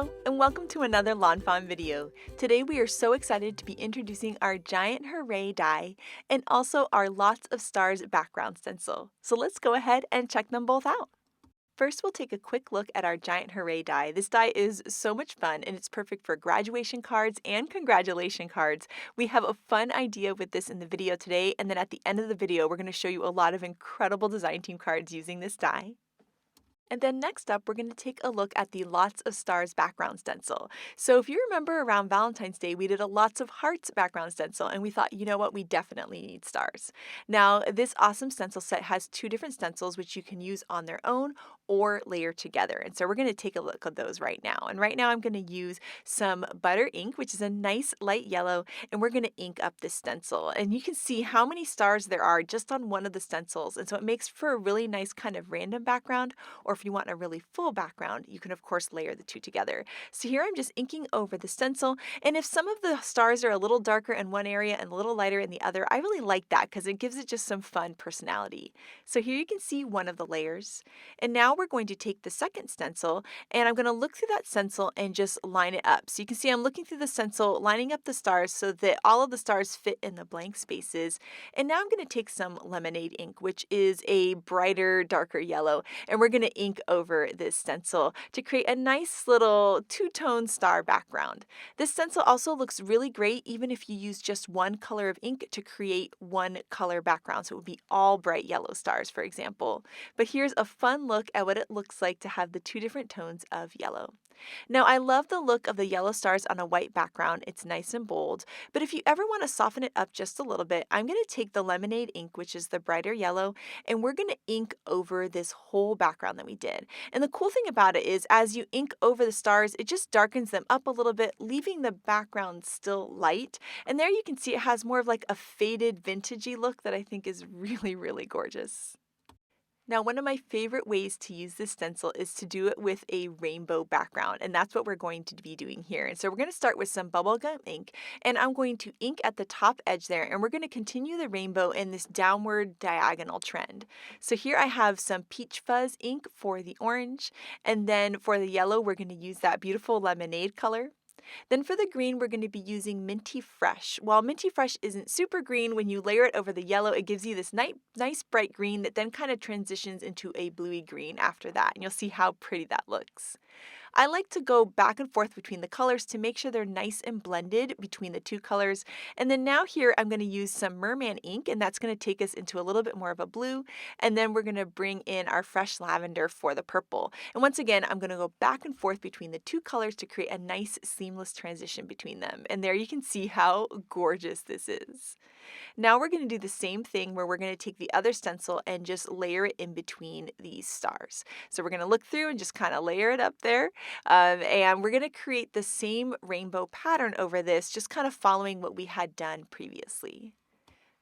Hello, and welcome to another lawnfawn video. Today we are so excited to be introducing our giant Hooray Die and also our Lots of Stars background stencil. So let's go ahead and check them both out. First, we'll take a quick look at our giant Hooray Die. This die is so much fun and it's perfect for graduation cards and congratulation cards. We have a fun idea with this in the video today, and then at the end of the video we're going to show you a lot of incredible design team cards using this die. And then next up, we're going to take a look at the Lots of Stars background stencil. So if you remember around Valentine's Day, we did a Lots of Hearts background stencil, and we thought, you know what, we definitely need stars. Now, this awesome stencil set has two different stencils, which you can use on their own or layer together. And so we're going to take a look at those right now. And right now I'm going to use some butter ink, which is a nice light yellow, and we're going to ink up this stencil. And you can see how many stars there are just on one of the stencils. And so it makes for a really nice kind of random background, or if you want a really full background, you can of course layer the two together. So here I'm just inking over the stencil, and if some of the stars are a little darker in one area and a little lighter in the other, I really like that because it gives it just some fun personality. So here you can see one of the layers, and now we're going to take the second stencil, and I'm going to look through that stencil and just line it up. So you can see I'm looking through the stencil, lining up the stars so that all of the stars fit in the blank spaces. And now I'm going to take some lemonade ink, which is a brighter, darker yellow, and we're going to ink over this stencil to create a nice little two-tone star background. This stencil also looks really great even if you use just one color of ink to create one color background. So it would be all bright yellow stars, for example. But here's a fun look at what it looks like to have the two different tones of yellow. Now, I love the look of the yellow stars on a white background. It's nice and bold, but if you ever want to soften it up just a little bit, I'm going to take the lemonade ink, which is the brighter yellow, and we're going to ink over this whole background that we did. And the cool thing about it is as you ink over the stars, it just darkens them up a little bit, leaving the background still light. And there you can see it has more of like a faded vintagey look that I think is really, really gorgeous. Now, one of my favorite ways to use this stencil is to do it with a rainbow background, and that's what we're going to be doing here. And so we're going to start with some bubblegum ink, and I'm going to ink at the top edge there, and we're going to continue the rainbow in this downward diagonal trend. So here I have some peach fuzz ink for the orange, and then for the yellow, we're going to use that beautiful lemonade color. Then for the green, we're going to be using Minty Fresh. While Minty Fresh isn't super green, when you layer it over the yellow, it gives you this nice bright green that then kind of transitions into a bluey green after that. And you'll see how pretty that looks. I like to go back and forth between the colors to make sure they're nice and blended between the two colors. And then now here I'm going to use some merman ink, and that's going to take us into a little bit more of a blue. And then we're going to bring in our fresh lavender for the purple. And once again, I'm going to go back and forth between the two colors to create a nice seamless transition between them. And there you can see how gorgeous this is. Now we're going to do the same thing where we're going to take the other stencil and just layer it in between these stars. So we're going to look through and just kind of layer it up there. And we're going to create the same rainbow pattern over this, just kind of following what we had done previously.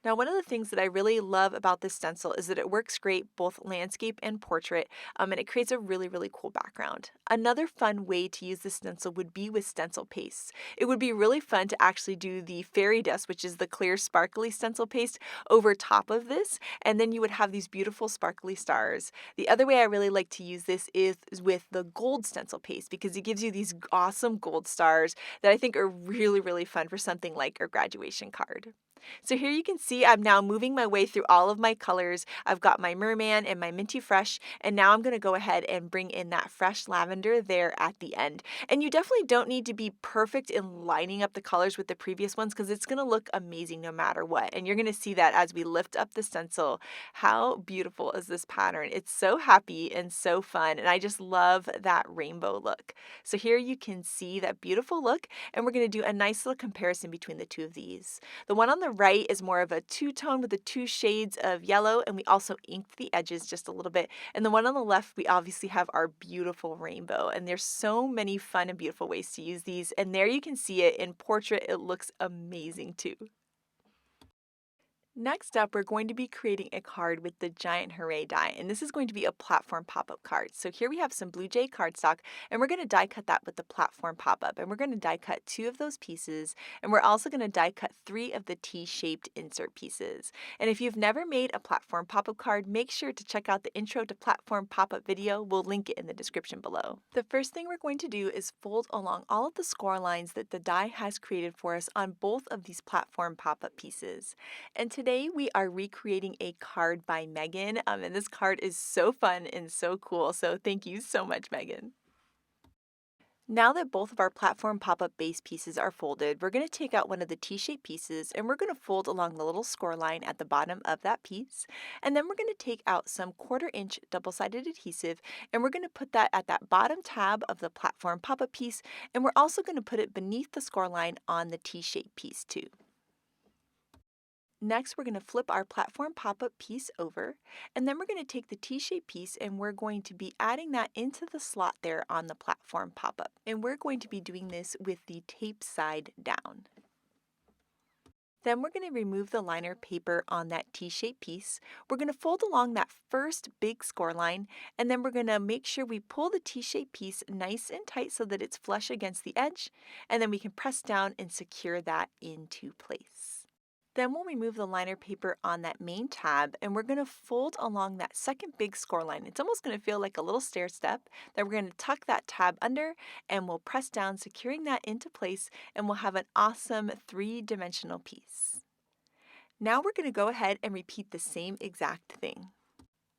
Now, one of the things that I really love about this stencil is that it works great both landscape and portrait, and it creates a really, really cool background. Another fun way to use this stencil would be with stencil paste. It would be really fun to actually do the fairy dust, which is the clear sparkly stencil paste, over top of this, and then you would have these beautiful sparkly stars. The other way I really like to use this is with the gold stencil paste because it gives you these awesome gold stars that I think are really, really fun for something like a graduation card. So here you can see I'm now moving my way through all of my colors. I've got my merman and my Minty Fresh, and now I'm going to go ahead and bring in that fresh lavender there at the end. And you definitely don't need to be perfect in lining up the colors with the previous ones because it's going to look amazing no matter what. And you're going to see that as we lift up the stencil. How beautiful is this pattern? It's so happy and so fun, and I just love that rainbow look. So here you can see that beautiful look, and we're going to do a nice little comparison between the two of these. The one on the right is more of a two-tone with the two shades of yellow, and we also inked the edges just a little bit. And the one on the left, we obviously have our beautiful rainbow, and there's so many fun and beautiful ways to use these. And there you can see it in portrait. It looks amazing too. Next up, we're going to be creating a card with the giant Hooray die, and this is going to be a platform pop-up card. So here we have some blue Jay cardstock, and we're going to die cut that with the platform pop-up, and we're going to die cut 2 of those pieces, and we're also going to die cut 3 of the T-shaped insert pieces. And if you've never made a platform pop-up card, make sure to check out the intro to platform pop-up video. We'll link it in the description below. The first thing we're going to do is fold along all of the score lines that the die has created for us on both of these platform pop-up pieces. And today we are recreating a card by Megan, and this card is so fun and so cool, so thank you so much, Megan. Now that both of our platform pop-up base pieces are folded, we're going to take out one of the T-shaped pieces and we're going to fold along the little score line at the bottom of that piece. And then we're going to take out some 1/4 inch double-sided adhesive and we're going to put that at that bottom tab of the platform pop-up piece, and we're also going to put it beneath the score line on the T-shaped piece too. Next, we're going to flip our platform pop-up piece over, and then we're going to take the T-shaped piece and we're going to be adding that into the slot there on the platform pop-up. And we're going to be doing this with the tape side down. Then we're going to remove the liner paper on that T-shaped piece. We're going to fold along that first big score line, and then we're going to make sure we pull the T-shaped piece nice and tight so that it's flush against the edge, and then we can press down and secure that into place. Then we'll remove the liner paper on that main tab, and we're going to fold along that second big score line. It's almost going to feel like a little stair step. Then we're going to tuck that tab under, and we'll press down, securing that into place, and we'll have an awesome 3-dimensional piece. Now we're going to go ahead and repeat the same exact thing.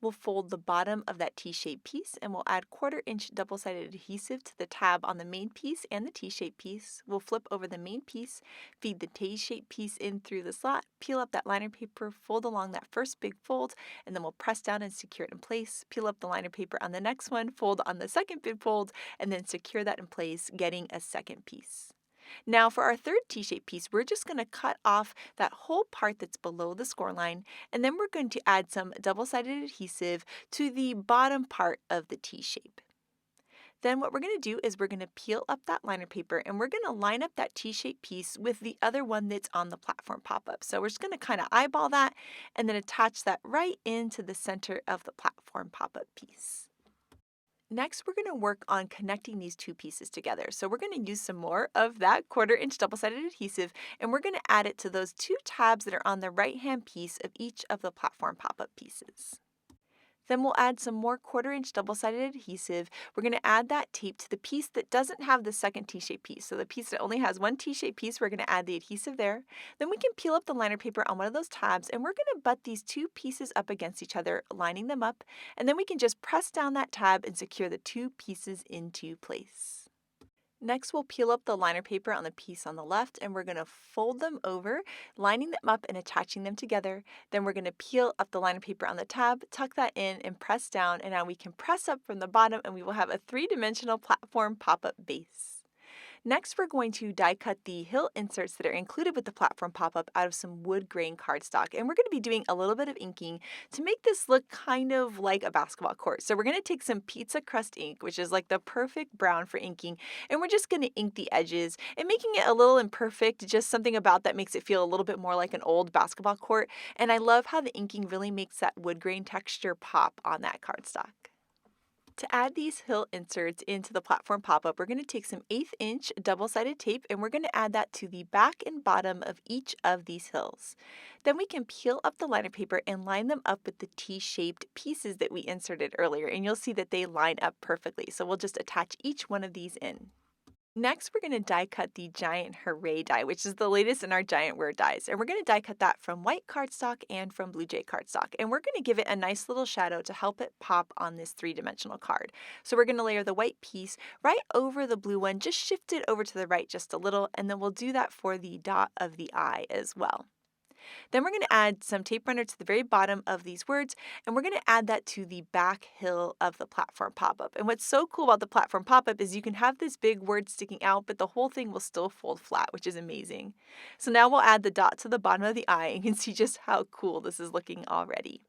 We'll fold the bottom of that T-shaped piece and we'll add 1/4 inch double-sided adhesive to the tab on the main piece and the T-shaped piece. We'll flip over the main piece, feed the T-shaped piece in through the slot, peel up that liner paper, fold along that first big fold, and then we'll press down and secure it in place. Peel up the liner paper on the next one, fold on the second big fold, and then secure that in place, getting a second piece. Now for our third T-shaped piece, we're just going to cut off that whole part that's below the score line, and then we're going to add some double-sided adhesive to the bottom part of the T-shape. Then what we're going to do is we're going to peel up that liner paper and we're going to line up that T-shaped piece with the other one that's on the platform pop-up. So we're just going to kind of eyeball that and then attach that right into the center of the platform pop-up piece. Next, we're going to work on connecting these 2 pieces together. So we're going to use some more of that 1/4 inch double-sided adhesive, and we're going to add it to those 2 tabs that are on the right-hand piece of each of the platform pop-up pieces. Then we'll add some more 1/4 inch double-sided adhesive. We're going to add that tape to the piece that doesn't have the second T-shaped piece. So the piece that only has one T-shaped piece, we're going to add the adhesive there. Then we can peel up the liner paper on one of those tabs, and we're going to butt these 2 pieces up against each other, lining them up. And then we can just press down that tab and secure the 2 pieces into place. Next, we'll peel up the liner paper on the piece on the left, and we're going to fold them over, lining them up and attaching them together. Then we're going to peel up the liner paper on the tab, tuck that in, and press down, and now we can press up from the bottom, and we will have a 3-dimensional platform pop-up base. Next, we're going to die cut the hill inserts that are included with the platform pop-up out of some woodgrain cardstock, and we're going to be doing a little bit of inking to make this look kind of like a basketball court. So we're going to take some pizza crust ink, which is like the perfect brown for inking, and we're just going to ink the edges and making it a little imperfect, just something about that makes it feel a little bit more like an old basketball court. And I love how the inking really makes that woodgrain texture pop on that cardstock. To add these hill inserts into the platform pop-up, we're going to take some 1/8 inch double-sided tape and we're going to add that to the back and bottom of each of these hills. Then we can peel up the liner paper and line them up with the T-shaped pieces that we inserted earlier, and you'll see that they line up perfectly. So we'll just attach each one of these in. Next, we're going to die cut the giant Hooray die, which is the latest in our giant word dies. And we're going to die cut that from white cardstock and from blue Jay cardstock. And we're going to give it a nice little shadow to help it pop on this 3-dimensional card. So we're going to layer the white piece right over the blue one, just shift it over to the right just a little, and then we'll do that for the dot of the eye as well. Then we're going to add some tape runner to the very bottom of these words, and we're going to add that to the back hill of the platform pop-up. And what's so cool about the platform pop-up is you can have this big word sticking out, but the whole thing will still fold flat, which is amazing. So now we'll add the dot to the bottom of the eye, and you can see just how cool this is looking already.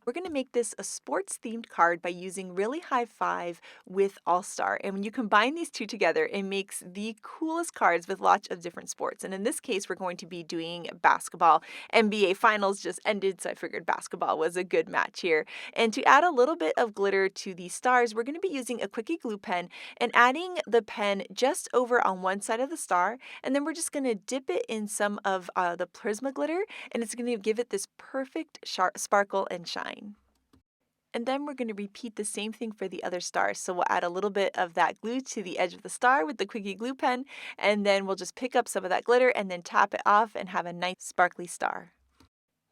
We're going to make this a sports themed card by using Really High Five with All Star. And when you combine these two together, it makes the coolest cards with lots of different sports. And in this case, we're going to be doing basketball. NBA Finals just ended, so I figured basketball was a good match here. And to add a little bit of glitter to these stars, we're going to be using a quickie glue pen and adding the pen just over on one side of the star. And then we're just going to dip it in some of the prisma glitter, and it's going to give it this perfect sparkle and shine. And then we're going to repeat the same thing for the other stars. So we'll add a little bit of that glue to the edge of the star with the quickie glue pen, and then we'll just pick up some of that glitter and then tap it off and have a nice sparkly star.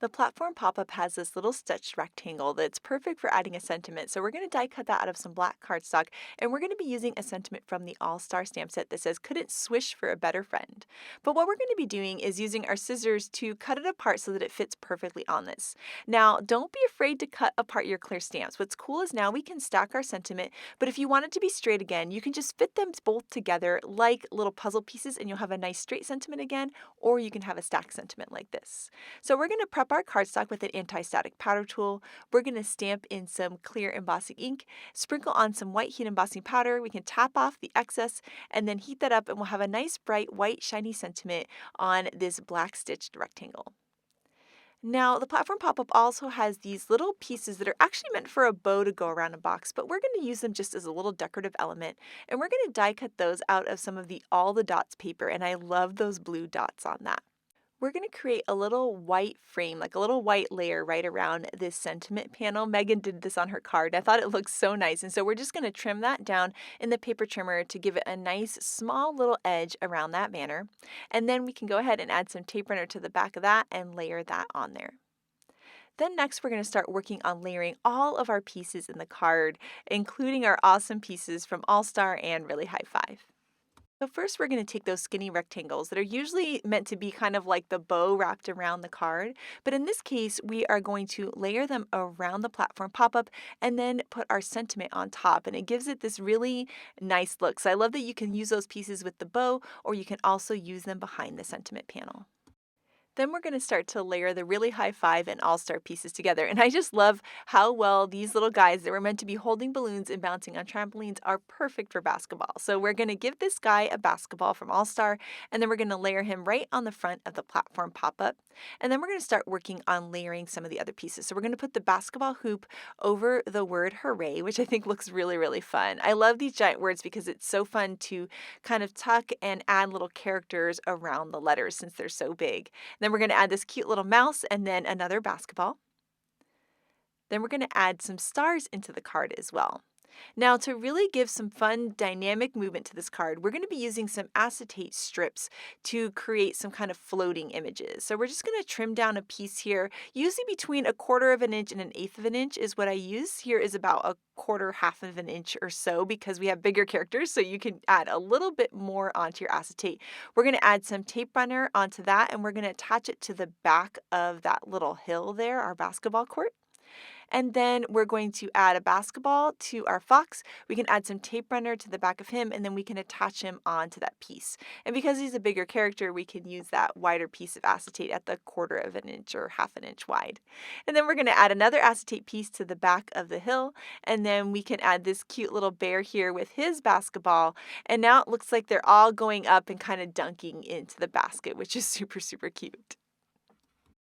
The platform pop-up has this little stitched rectangle that's perfect for adding a sentiment. So we're going to die cut that out of some black cardstock, and we're going to be using a sentiment from the All-Star stamp set that says, "Couldn't swish for a better friend." But what we're going to be doing is using our scissors to cut it apart so that it fits perfectly on this. Now, don't be afraid to cut apart your clear stamps. What's cool is now we can stack our sentiment, but if you want it to be straight again, you can just fit them both together like little puzzle pieces and you'll have a nice straight sentiment again, or you can have a stacked sentiment like this. So we're going to prep our cardstock with an anti-static powder tool. We're going to stamp in some clear embossing ink, sprinkle on some white heat embossing powder. We can tap off the excess and then heat that up, and we'll have a nice bright white shiny sentiment on this black stitched rectangle. Now, the platform pop-up also has these little pieces that are actually meant for a bow to go around a box, but we're going to use them just as a little decorative element, and we're going to die cut those out of some of the All the Dots paper, and I love those blue dots on that. We're going to create a little white frame, like a little white layer right around this sentiment panel. Megan did this on her card. I thought it looked so nice. And so we're just going to trim that down in the paper trimmer to give it a nice small little edge around that banner. And then we can go ahead and add some tape runner to the back of that and layer that on there. Then next we're going to start working on layering all of our pieces in the card, including our awesome pieces from All Star and Really High Five. So first we're going to take those skinny rectangles that are usually meant to be kind of like the bow wrapped around the card, but in this case we are going to layer them around the platform pop-up and then put our sentiment on top, and it gives it this really nice look. So I love that you can use those pieces with the bow, or you can also use them behind the sentiment panel. Then we're going to start to layer the Really High Five and All-Star pieces together. And I just love how well these little guys that were meant to be holding balloons and bouncing on trampolines are perfect for basketball. So we're going to give this guy a basketball from All-Star, and then we're going to layer him right on the front of the platform pop-up. And then we're going to start working on layering some of the other pieces. So we're going to put the basketball hoop over the word hooray, which I think looks really, really fun. I love these giant words because it's so fun to kind of tuck and add little characters around the letters since they're so big. Then we're going to add this cute little mouse and then another basketball. Then we're going to add some stars into the card as well. Now, to really give some fun dynamic movement to this card, we're going to be using some acetate strips to create some kind of floating images. So we're just going to trim down a piece here, usually between 1/4 of an inch and 1/8 of an inch is what I use. Here is about 1/4, 1/2 of an inch or so because we have bigger characters, so you can add a little bit more onto your acetate. We're going to add some tape runner onto that, and we're going to attach it to the back of that little hill there, our basketball court. And then we're going to add a basketball to our fox. We can add some tape runner to the back of him, and then we can attach him onto that piece. And because he's a bigger character, we can use that wider piece of acetate at the 1/4 of an inch or 1/2 an inch wide. And then we're going to add another acetate piece to the back of the hill, and then we can add this cute little bear here with his basketball. And now it looks like they're all going up and kind of dunking into the basket, which is super, super cute.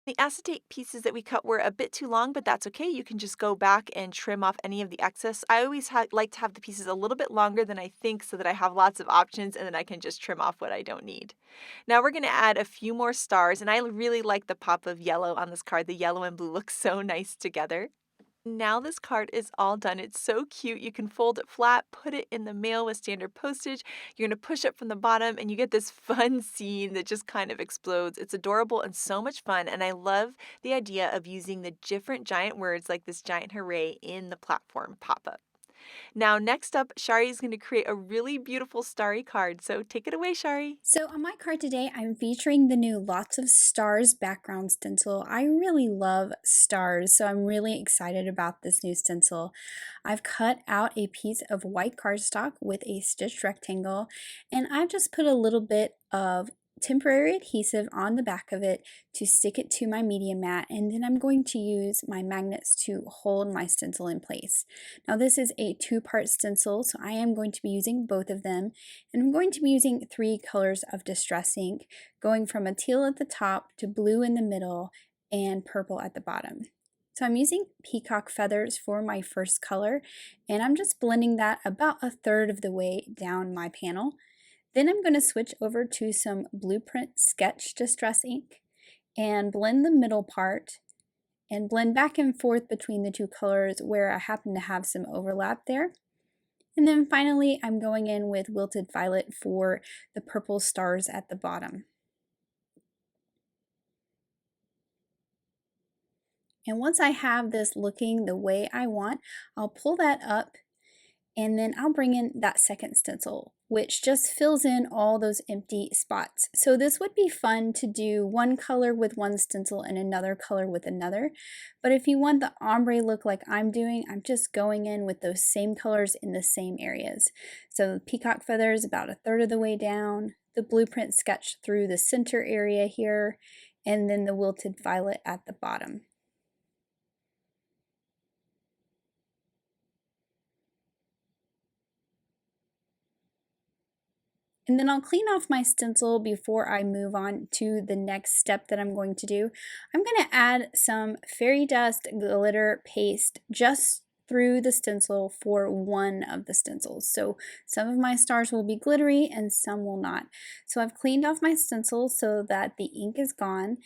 The acetate pieces that we cut were a bit too long, but that's okay. You can just go back and trim off any of the excess. I always like to have the pieces a little bit longer than I think so that I have lots of options and then I can just trim off what I don't need. Now we're going to add a few more stars, and I really like the pop of yellow on this card. The yellow and blue look so nice together. Now this card is all done. It's so cute. You can fold it flat, put it in the mail with standard postage. You're going to push up from the bottom and you get this fun scene that just kind of explodes. It's adorable and so much fun, and I love the idea of using the different giant words like this giant hooray in the platform pop-up. Now next up, Shari is going to create a really beautiful starry card. So take it away, Shari. So on my card today, I'm featuring the new Lots of Stars background stencil. I really love stars, so I'm really excited about this new stencil. I've cut out a piece of white cardstock with a stitched rectangle, and I've just put a little bit of temporary adhesive on the back of it to stick it to my media mat, and then I'm going to use my magnets to hold my stencil in place. Now this is a two-part stencil, so I am going to be using both of them, and I'm going to be using 3 colors of distress ink, going from a teal at the top to blue in the middle and purple at the bottom. So I'm using peacock feathers for my first color, and I'm just blending that about 1/3 of the way down my panel. Then I'm going to switch over to some Blueprint Sketch Distress ink and blend the middle part and blend back and forth between the 2 colors where I happen to have some overlap there. And then finally, I'm going in with Wilted Violet for the purple stars at the bottom. And once I have this looking the way I want, I'll pull that up, and then I'll bring in that second stencil, which just fills in all those empty spots. So this would be fun to do one color with one stencil and another color with another. But if you want the ombre look like I'm doing, I'm just going in with those same colors in the same areas. So the peacock feathers about 1/3 of the way down, the blueprint sketch through the center area here, and then the wilted violet at the bottom. And then I'll clean off my stencil before I move on to the next step that I'm going to do. I'm going to add some fairy dust glitter paste just through the stencil for one of the stencils. So some of my stars will be glittery and some will not. So I've cleaned off my stencil so that the ink is gone,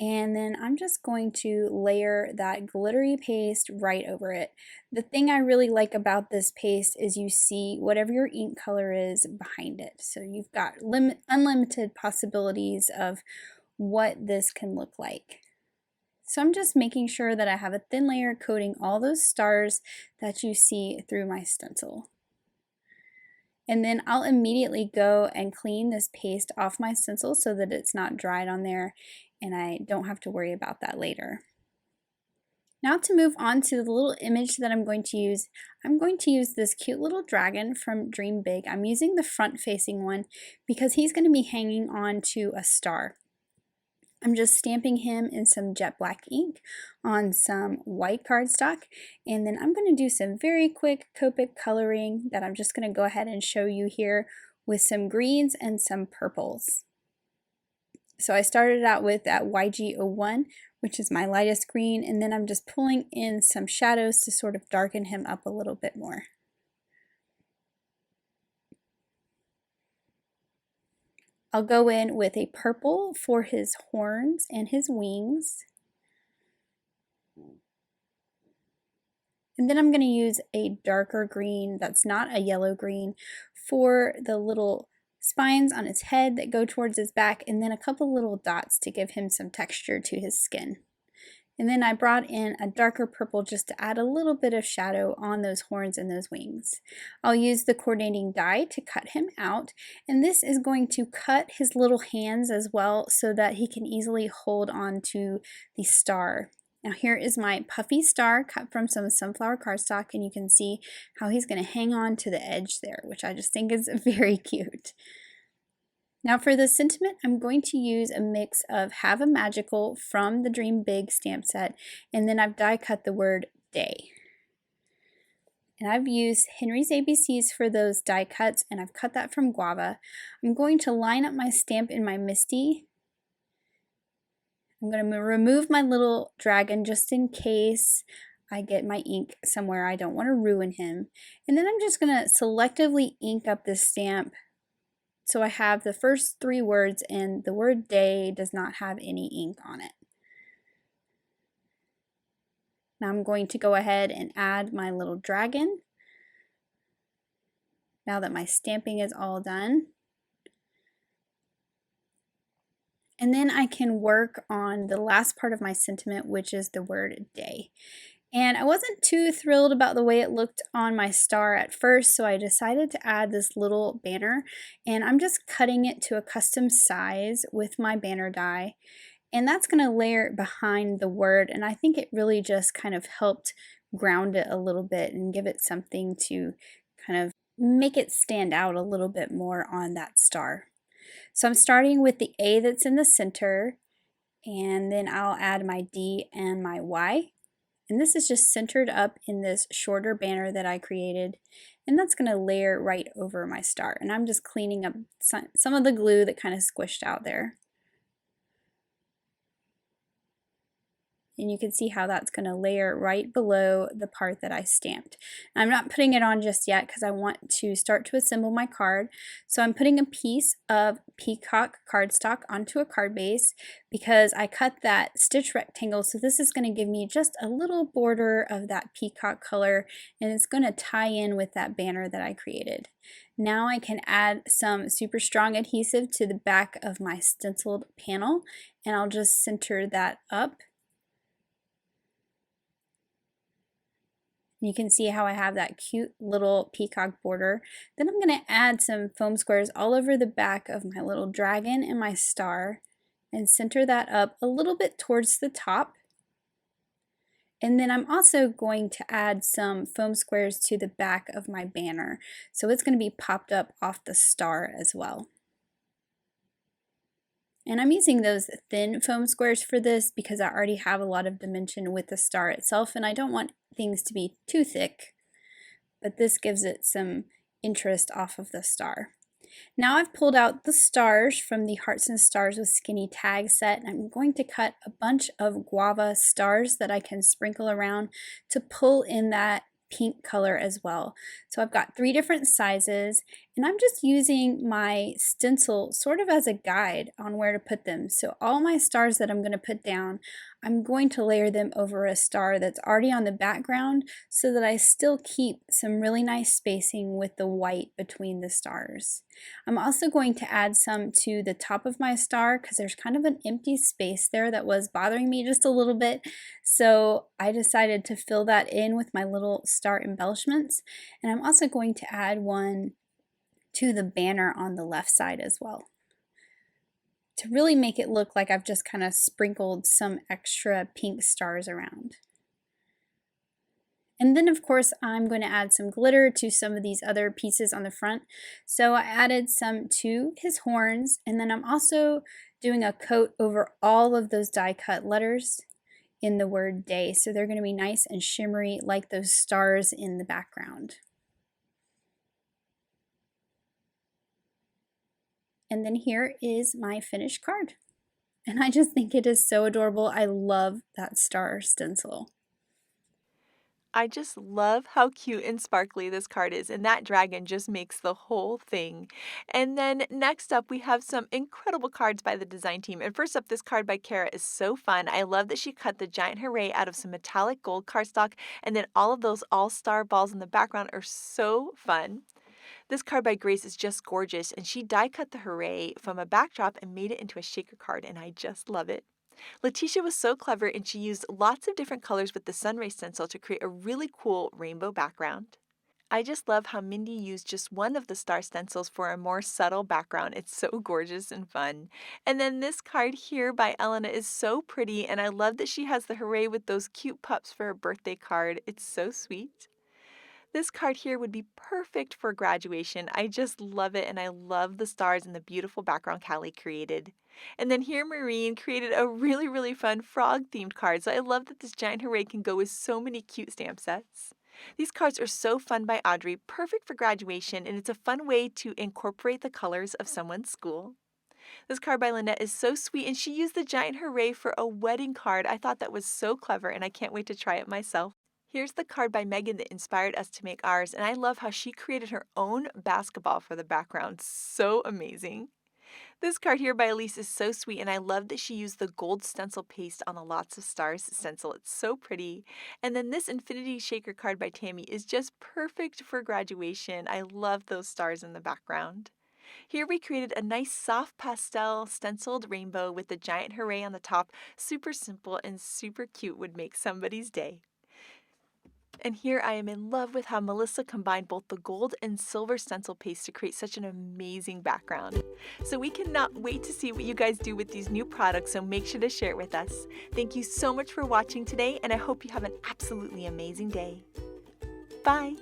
and then I'm just going to layer that glittery paste right over it. The thing I really like about this paste is you see whatever your ink color is behind it. So you've got unlimited possibilities of what this can look like. So I'm just making sure that I have a thin layer coating all those stars that you see through my stencil. And then I'll immediately go and clean this paste off my stencil so that it's not dried on there and I don't have to worry about that later. Now to move on to the little image that I'm going to use this cute little dragon from Dream Big. I'm using the front facing one because he's going to be hanging on to a star. I'm just stamping him in some jet black ink on some white cardstock, and then I'm going to do some very quick Copic coloring that I'm just going to go ahead and show you here with some greens and some purples. So I started out with that YG01, which is my lightest green, and then I'm just pulling in some shadows to sort of darken him up a little bit more. I'll go in with a purple for his horns and his wings. And then I'm going to use a darker green that's not a yellow green for the little spines on his head that go towards his back, and then a couple little dots to give him some texture to his skin. And then I brought in a darker purple just to add a little bit of shadow on those horns and those wings. I'll use the coordinating die to cut him out, and this is going to cut his little hands as well so that he can easily hold on to the star. Now here is my Puffy star cut from some sunflower cardstock, and you can see how he's going to hang on to the edge there, which I just think is very cute. Now for the sentiment, I'm going to use a mix of Have a Magical from the Dream Big stamp set, and then I've die cut the word day. And I've used Henry's ABCs for those die cuts, and I've cut that from Guava. I'm going to line up my stamp in my Misty. I'm going to remove my little dragon just in case I get my ink somewhere I don't want to ruin him. And then I'm just going to selectively ink up this stamp so I have the first 3 words, and the word day does not have any ink on it. Now I'm going to go ahead and add my little dragon now that my stamping is all done. And then I can work on the last part of my sentiment, which is the word day. And I wasn't too thrilled about the way it looked on my star at first, so I decided to add this little banner, and I'm just cutting it to a custom size with my banner die, and that's going to layer behind the word, and I think it really just kind of helped ground it a little bit and give it something to kind of make it stand out a little bit more on that star. So I'm starting with the A that's in the center, and then I'll add my D and my Y. And this is just centered up in this shorter banner that I created. And that's going to layer right over my star. And I'm just cleaning up some of the glue that kind of squished out there. And you can see how that's going to layer right below the part that I stamped. And I'm not putting it on just yet because I want to start to assemble my card. So I'm putting a piece of peacock cardstock onto a card base because I cut that stitch rectangle. So this is going to give me just a little border of that peacock color, and it's going to tie in with that banner that I created. Now I can add some super strong adhesive to the back of my stenciled panel, and I'll just center that up. You can see how I have that cute little peacock border. Then I'm going to add some foam squares all over the back of my little dragon and my star and center that up a little bit towards the top. And then I'm also going to add some foam squares to the back of my banner. So it's going to be popped up off the star as well. And I'm using those thin foam squares for this because I already have a lot of dimension with the star itself, and I don't want things to be too thick, but this gives it some interest off of the star. Now I've pulled out the stars from the Hearts and Stars with Skinny tag set, and I'm going to cut a bunch of guava stars that I can sprinkle around to pull in that pink color as well. So I've got 3 different sizes, and I'm just using my stencil sort of as a guide on where to put them. So all my stars that I'm going to put down, I'm going to layer them over a star that's already on the background so that I still keep some really nice spacing with the white between the stars. I'm also going to add some to the top of my star because there's kind of an empty space there that was bothering me just a little bit. So I decided to fill that in with my little star embellishments. And I'm also going to add one to the banner on the left side as well, to really make it look like I've just kind of sprinkled some extra pink stars around. And then of course I'm going to add some glitter to some of these other pieces on the front. So I added some to his horns, and then I'm also doing a coat over all of those die cut letters in the word day. So they're going to be nice and shimmery like those stars in the background. And then here is my finished card. And I just think it is so adorable. I love that star stencil. I just love how cute and sparkly this card is, and that dragon just makes the whole thing. And then next up, we have some incredible cards by the design team. And first up, this card by Kara is so fun. I love that she cut the giant hooray out of some metallic gold cardstock, and then all of those all-star balls in the background are so fun. This card by Grace is just gorgeous, and she die cut the hooray from a backdrop and made it into a shaker card, and I just love it. Letitia was so clever, and she used lots of different colors with the sunray stencil to create a really cool rainbow background. I just love how Mindy used just one of the star stencils for a more subtle background. It's so gorgeous and fun. And then this card here by Elena is so pretty, and I love that she has the hooray with those cute pups for her birthday card. It's so sweet. This card here would be perfect for graduation. I just love it, and I love the stars and the beautiful background Callie created. And then here Maureen created a really, really fun frog-themed card, so I love that this giant hooray can go with so many cute stamp sets. These cards are so fun by Audrey, perfect for graduation, and it's a fun way to incorporate the colors of someone's school. This card by Lynette is so sweet, and she used the giant hooray for a wedding card. I thought that was so clever, and I can't wait to try it myself. Here's the card by Megan that inspired us to make ours, and I love how she created her own basketball for the background. So amazing. This card here by Elise is so sweet, and I love that she used the gold stencil paste on the Lots of Stars stencil. It's so pretty. And then this Infinity Shaker card by Tammy is just perfect for graduation. I love those stars in the background. Here we created a nice soft pastel stenciled rainbow with the giant hooray on the top. Super simple and super cute, would make somebody's day. And here I am in love with how Melissa combined both the gold and silver stencil paste to create such an amazing background. So we cannot wait to see what you guys do with these new products, so make sure to share it with us. Thank you so much for watching today, and I hope you have an absolutely amazing day. Bye!